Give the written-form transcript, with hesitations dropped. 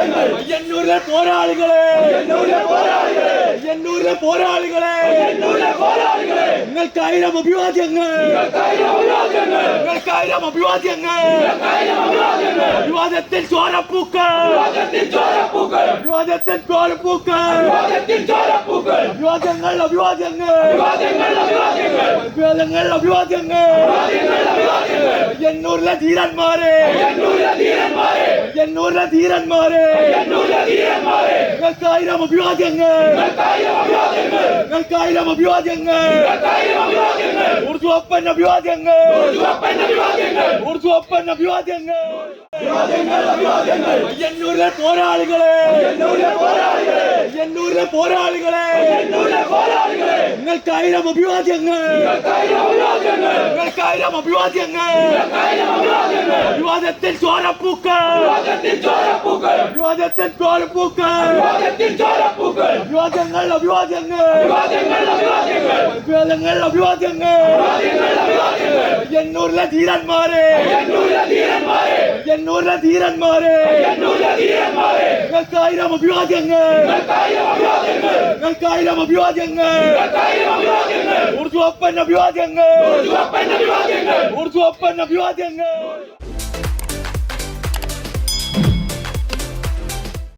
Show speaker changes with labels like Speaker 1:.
Speaker 1: പയ്യന്നൂരിലെ പോരാളികളെ നിങ്ങൾക്കായിരം അഭിവാദ്യങ്ങൾ വിവാദത്തിൽ ചോരപ്പൂക്കൾ അഭിവാദ്യങ്ങൾ പയ്യന്നൂരിലെ ധീരന്മാരെ നിങ്ങൾക്കായിരം അഭിവാദ്യങ്ങൾ ഊർജ്ജോപ്പൻ അഭിവാദ്യങ്ങൾ പയ്യന്നൂരിലെ പോരാളികളെ നിങ്ങൾക്കായിരം അഭിവാദ്യങ്ങൾ വിവാദത്തിൽ ചോരപ്പൂക്കൾ പയ്യന്നൂരിലെ ധീരന്മാരെ നിങ്ങൾക്കായിരം അഭിവാദ്യങ്ങൾ ഊർജ്ജോപ്പൻ അഭിവാദ്യങ്ങൾ